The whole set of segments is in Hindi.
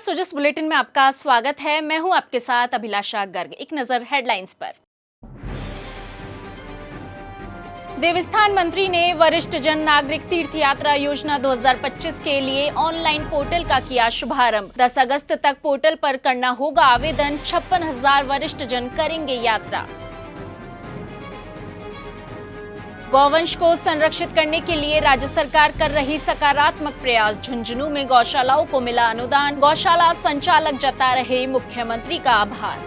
सुजस बुलेटिन में आपका स्वागत है। मैं हूं आपके साथ अभिलाषा गर्ग। एक नजर हेडलाइंस पर। देवस्थान मंत्री ने वरिष्ठ जन नागरिक तीर्थ यात्रा योजना 2025 के लिए ऑनलाइन पोर्टल का किया शुभारंभ। 10 अगस्त तक पोर्टल पर करना होगा आवेदन। 56,000 वरिष्ठ जन करेंगे यात्रा। गौवंश को संरक्षित करने के लिए राज्य सरकार कर रही सकारात्मक प्रयास। झुंझुनू में गौशालाओं को मिला अनुदान। गौशाला संचालक जता रहे मुख्यमंत्री का आभार।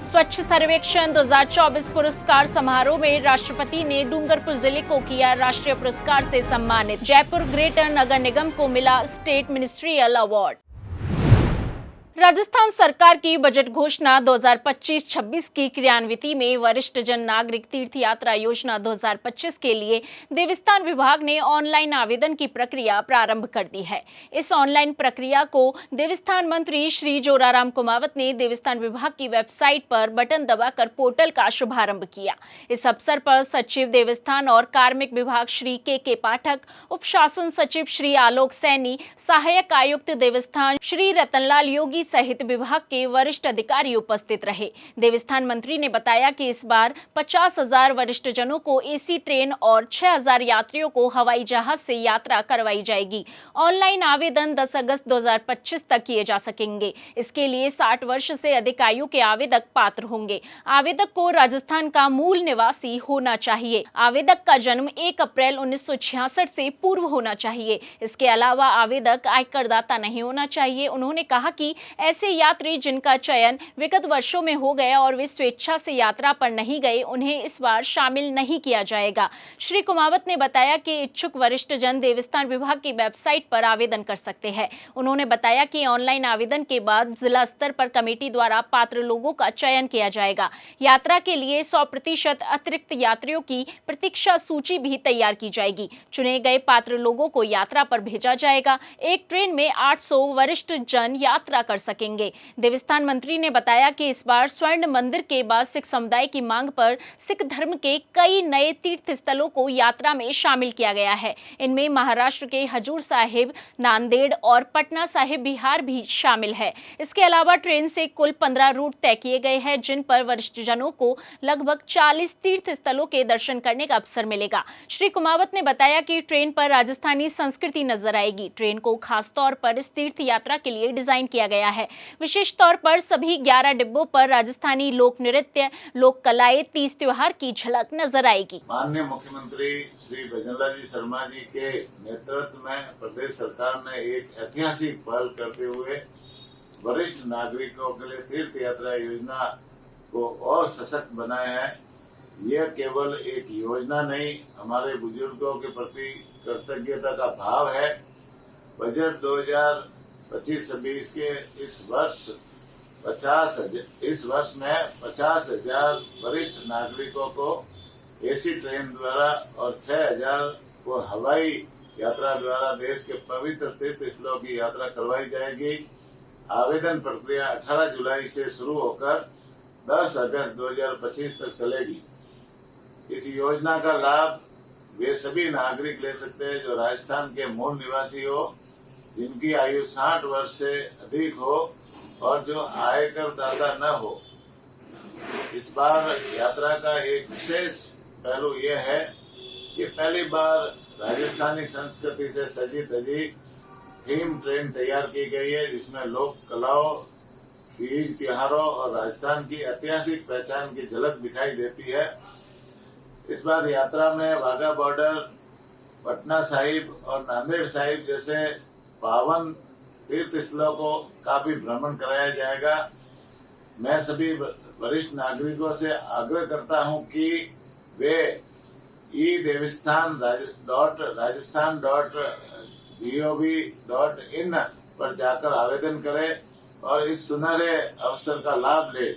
स्वच्छ सर्वेक्षण 2024 पुरस्कार समारोह में राष्ट्रपति ने डूंगरपुर जिले को किया राष्ट्रीय पुरस्कार से सम्मानित। जयपुर ग्रेटर नगर निगम को मिला स्टेट मिनिस्ट्रियल अवार्ड। राजस्थान सरकार की बजट घोषणा 2025-26 की क्रियान्विति में वरिष्ठ जन नागरिक तीर्थ यात्रा योजना 2025 के लिए देवस्थान विभाग ने ऑनलाइन आवेदन की प्रक्रिया प्रारंभ कर दी है। इस ऑनलाइन प्रक्रिया को देवस्थान मंत्री श्री जोराराम कुमावत ने देवस्थान विभाग की वेबसाइट पर बटन दबाकर पोर्टल का शुभारंभ किया। इस अवसर पर सचिव देवस्थान और कार्मिक विभाग श्री के पाठक, उप शासन सचिव श्री आलोक सैनी, सहायक आयुक्त देवस्थान श्री रतनलाल योगी सहित विभाग के वरिष्ठ अधिकारी उपस्थित रहे। देवस्थान मंत्री ने बताया कि इस बार 50,000 वरिष्ठ जनों को एसी ट्रेन और 6,000 यात्रियों को हवाई जहाज से यात्रा करवाई जाएगी। ऑनलाइन आवेदन 10 अगस्त 2025 तक किए जा सकेंगे। इसके लिए 60 वर्ष से अधिक आयु के आवेदक पात्र होंगे। आवेदक को राजस्थान का मूल निवासी होना चाहिए। आवेदक का जन्म 1 अप्रैल 1966 से पूर्व होना चाहिए। इसके अलावा आवेदक आयकरदाता नहीं होना चाहिए। उन्होंने कहा कि ऐसे यात्री जिनका चयन विगत वर्षों में हो गया और वे स्वेच्छा से यात्रा पर नहीं गए, उन्हें इस बार शामिल नहीं किया जाएगा। श्री कुमावत ने बताया कि इच्छुक वरिष्ठ जन देवस्थान विभाग की वेबसाइट पर आवेदन कर सकते हैं। उन्होंने बताया कि ऑनलाइन आवेदन के बाद जिला स्तर पर कमेटी द्वारा पात्र लोगों का चयन किया जाएगा। यात्रा के लिए 100% अतिरिक्त यात्रियों की प्रतीक्षा सूची भी तैयार की जाएगी। चुने गए पात्र लोगों को यात्रा पर भेजा जाएगा। एक ट्रेन में 800 वरिष्ठ जन यात्रा कर सकेंगे। देवस्थान मंत्री ने बताया कि इस बार स्वर्ण मंदिर के बाद सिख समुदाय की मांग पर सिख धर्म के कई नए तीर्थ स्थलों को यात्रा में शामिल किया गया है। इनमें महाराष्ट्र के हजूर साहिब, नांदेड़ और पटना साहिब बिहार भी शामिल है। इसके अलावा ट्रेन से कुल 15 रूट तय किए गए हैं, जिन पर वरिष्ठ जनों को लगभग 40 तीर्थ स्थलों के दर्शन करने का अवसर मिलेगा। श्री कुमावत ने बताया कि ट्रेन पर राजस्थानी संस्कृति नजर आएगी। ट्रेन को खास तौर पर इस तीर्थ यात्रा के लिए डिजाइन किया गया है। विशेष तौर पर सभी 11 डिब्बों पर राजस्थानी लोक नृत्य, लोक कलाएं, तीज त्योहार की झलक नजर आएगी। माननीय मुख्यमंत्री श्री भजनलाल जी शर्मा जी के नेतृत्व में प्रदेश सरकार ने एक ऐतिहासिक पहल करते हुए वरिष्ठ नागरिकों के लिए तीर्थ यात्रा योजना को और सशक्त बनाया है। यह केवल एक योजना नहीं, हमारे बुजुर्गों के प्रति कृतज्ञता का भाव है। बजट 2025-26 के इस वर्ष में 50,000 वरिष्ठ नागरिकों को एसी ट्रेन द्वारा और 6,000 को हवाई यात्रा द्वारा देश के पवित्र तीर्थ स्थलों की यात्रा करवाई जाएगी। आवेदन प्रक्रिया 18 जुलाई से शुरू होकर 10 अगस्त 2025 तक चलेगी। इस योजना का लाभ वे सभी नागरिक ले सकते हैं जो राजस्थान के मूल निवासी हो, जिनकी आयु 60 वर्ष से अधिक हो और जो आयकर दाता न हो। इस बार यात्रा का एक विशेष पहलू यह है कि पहली बार राजस्थानी संस्कृति से सजी धजी थीम ट्रेन तैयार की गई है, जिसमें लोक कलाओं, तीज त्योहारों और राजस्थान की ऐतिहासिक पहचान की झलक दिखाई देती है। इस बार यात्रा में वाघा बॉर्डर, पटना साहिब और नांदेड़ साहिब जैसे पावन तीर्थ स्थलों को का भी भ्रमण कराया जाएगा। मैं सभी वरिष्ठ नागरिकों से आग्रह करता हूं कि वे rajasthan.rajasthan.gov.in पर जाकर आवेदन करें और इस सुनहरे अवसर का लाभ लें।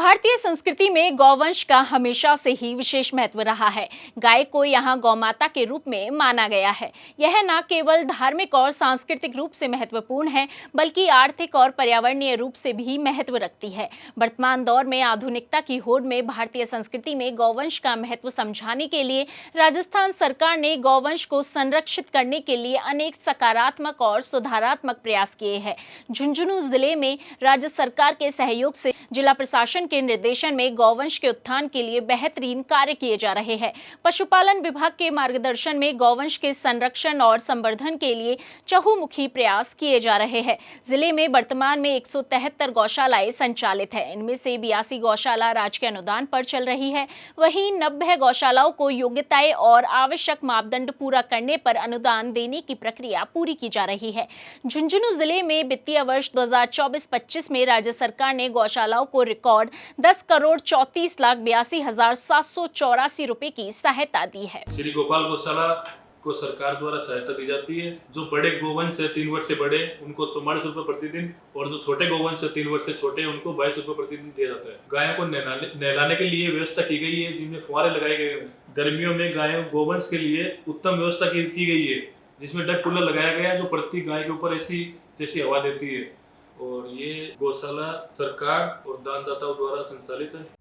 भारतीय संस्कृति में गौवंश का हमेशा से ही विशेष महत्व रहा है। गाय को यहाँ गौमाता के रूप में माना गया है। यह न केवल धार्मिक और सांस्कृतिक रूप से महत्वपूर्ण है, बल्कि आर्थिक और पर्यावरणीय रूप से भी महत्व रखती है। वर्तमान दौर में आधुनिकता की होड़ में भारतीय संस्कृति में गौवंश का महत्व समझाने के लिए राजस्थान सरकार ने गौवंश को संरक्षित करने के लिए अनेक सकारात्मक और सुधारात्मक प्रयास किए हैं। झुंझुनू जिले में राज्य सरकार के सहयोग से जिला प्रशासन के निर्देशन में गौवंश के उत्थान के लिए बेहतरीन कार्य किए जा रहे हैं। पशुपालन विभाग के मार्गदर्शन में गौवंश के संरक्षण और संवर्धन के लिए चहुमुखी प्रयास किए जा रहे हैं। जिले में वर्तमान में 173 गौशालाएं संचालित है। इनमें से 82 गौशाला राज्य के अनुदान पर चल रही है। वहीं 90 गौशालाओं को योग्यताएं और आवश्यक मापदंड पूरा करने पर अनुदान देने की प्रक्रिया पूरी की जा रही है। झुंझुनू जिले में वित्तीय वर्ष 2024-25 में राज्य सरकार ने गौशालाओं को रिकॉर्ड 10,34,82,784 रुपए की सहायता दी है। श्री गोपाल गौशाला को सरकार द्वारा सहायता दी जाती है। जो बड़े गौवंश है 3 वर्ष से बड़े, उनको 44 रुपए प्रतिदिन, और जो छोटे गौवंश है 3 वर्ष से छोटे, उनको 22 रुपए प्रतिदिन दिया जाता है। गायों को नहलाने के लिए व्यवस्था की गई है, जिनमें फुहारे लगाए गए हैं। गर्मियों में गायों गौवंश के लिए उत्तम व्यवस्था की गई है, जिसमें डक कूलर लगाया गया है, जो प्रति गाय के ऊपर ऐसी जैसी हवा देती है। और ये गौशाला सरकार और दानदाताओं द्वारा संचालित है।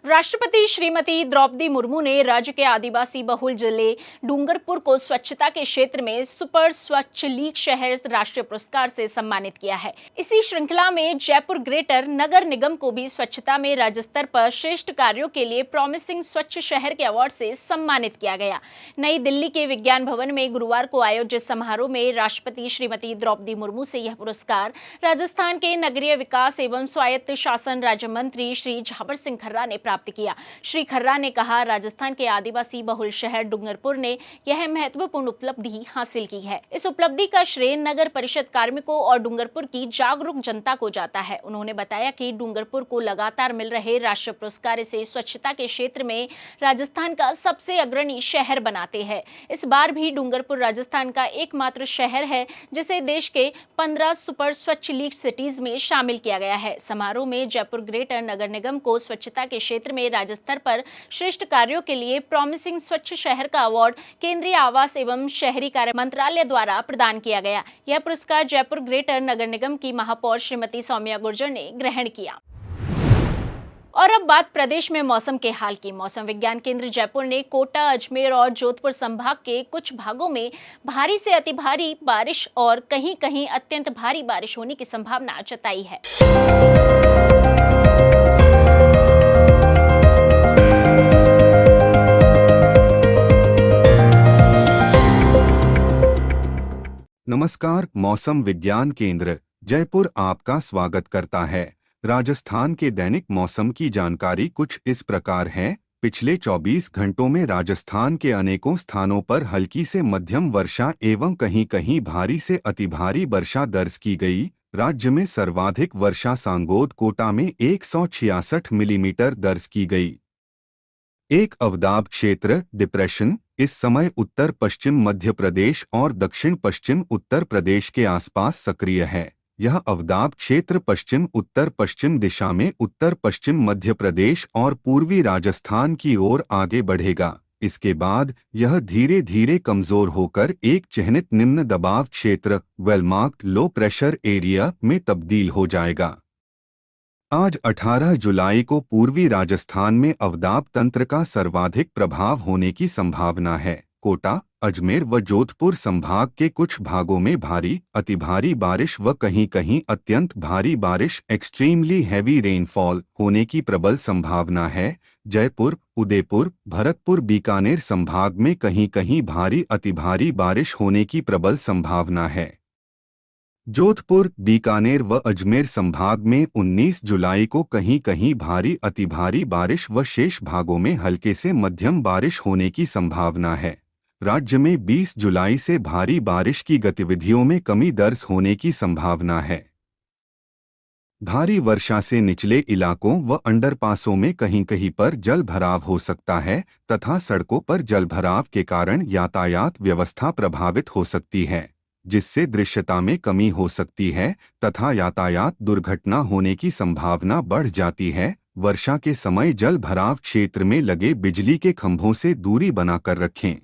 राष्ट्रपति श्रीमती द्रौपदी मुर्मू ने राज्य के आदिवासी बहुल जिले डूंगरपुर को स्वच्छता के क्षेत्र में सुपर स्वच्छ लीग शहर राष्ट्रीय पुरस्कार से सम्मानित किया है। इसी श्रृंखला में जयपुर ग्रेटर नगर निगम को भी स्वच्छता में राज्य स्तर पर श्रेष्ठ कार्यों के लिए प्रॉमिसिंग स्वच्छ शहर के अवार्ड से सम्मानित किया गया। नई दिल्ली के विज्ञान भवन में गुरुवार को आयोजित समारोह में राष्ट्रपति श्रीमती द्रौपदी मुर्मू से यह पुरस्कार राजस्थान के नगरीय विकास एवं स्वायत्त शासन राज्य मंत्री श्री झाबर सिंह खर्रा ने प्राप्त किया। श्री खर्रा ने कहा, राजस्थान के आदिवासी बहुल शहर डूंगरपुर ने यह महत्वपूर्ण उपलब्धि हासिल की है। इस उपलब्धि का श्रेय नगर परिषद कार्मिकों और डूंगरपुर की जागरूक जनता को जाता है। उन्होंने बताया कि डूंगरपुर को लगातार मिल रहे राष्ट्रीय पुरस्कार से स्वच्छता के क्षेत्र में राजस्थान का सबसे अग्रणी शहर बनाते हैं। इस बार भी डूंगरपुर राजस्थान का एकमात्र शहर है जिसे देश के 15 सुपर स्वच्छ लीग सिटीज में शामिल किया गया है। समारोह में जयपुर ग्रेटर नगर निगम को स्वच्छता के क्षेत्र में राज्य स्तर पर श्रेष्ठ कार्यों के लिए प्रॉमिसिंग स्वच्छ शहर का अवार्ड केंद्रीय आवास एवं शहरी कार्य मंत्रालय द्वारा प्रदान किया गया। यह पुरस्कार जयपुर ग्रेटर नगर निगम की महापौर श्रीमती सौम्या गुर्जर ने ग्रहण किया। और अब बात प्रदेश में मौसम के हाल की। मौसम विज्ञान केंद्र जयपुर ने कोटा, अजमेर और जोधपुर संभाग के कुछ भागों में भारी से अति भारी बारिश और कहीं-कहीं अत्यंत भारी बारिश होने की संभावना जताई है। नमस्कार, मौसम विज्ञान केंद्र जयपुर आपका स्वागत करता है। राजस्थान के दैनिक मौसम की जानकारी कुछ इस प्रकार है। पिछले 24 घंटों में राजस्थान के अनेकों स्थानों पर हल्की से मध्यम वर्षा एवं कहीं-कहीं भारी से अति भारी वर्षा दर्ज की गई। राज्य में सर्वाधिक वर्षा सांगोद कोटा में 166 मिलीमीटर दर्ज की गई। एक अवदाब क्षेत्र डिप्रेशन इस समय उत्तर पश्चिम मध्य प्रदेश और दक्षिण पश्चिम उत्तर प्रदेश के आसपास सक्रिय है। यह अवदाब क्षेत्र पश्चिम उत्तर पश्चिम दिशा में उत्तर पश्चिम मध्य प्रदेश और पूर्वी राजस्थान की ओर आगे बढ़ेगा। इसके बाद यह धीरे धीरे कमजोर होकर एक चिह्नित निम्न दबाव क्षेत्र वेलमार्क्ड लो प्रेशर एरिया में तब्दील हो जाएगा। आज 18 जुलाई को पूर्वी राजस्थान में अवदाब तंत्र का सर्वाधिक प्रभाव होने की संभावना है। कोटा, अजमेर व जोधपुर संभाग के कुछ भागों में भारी, अति भारी बारिश व कहीं-कहीं अत्यंत भारी बारिश एक्सट्रीमली हैवी रेनफॉल होने की प्रबल संभावना है। जयपुर, उदयपुर, भरतपुर, बीकानेर संभाग में कहीं-कहीं भारी अति भारी बारिश होने की प्रबल संभावना है। जोधपुर, बीकानेर व अजमेर संभाग में 19 जुलाई को कहीं-कहीं भारी अति भारी बारिश व शेष भागों में हल्के से मध्यम बारिश होने की संभावना है। राज्य में 20 जुलाई से भारी बारिश की गतिविधियों में कमी दर्ज होने की संभावना है। भारी वर्षा से निचले इलाकों व अंडरपासों में कहीं-कहीं पर जल भराव हो सकता है तथा सड़कों पर जल भराव के कारण यातायात व्यवस्था प्रभावित हो सकती है। जिससे दृश्यता में कमी हो सकती है तथा यातायात दुर्घटना होने की संभावना बढ़ जाती है। वर्षा के समय जल भराव क्षेत्र में लगे बिजली के खंभों से दूरी बनाकर रखें।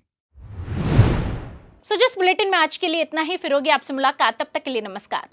सो जिस बुलेटिन में आज के लिए इतना ही, फिर होगी आपसे मुलाकात, तब तक के लिए नमस्कार।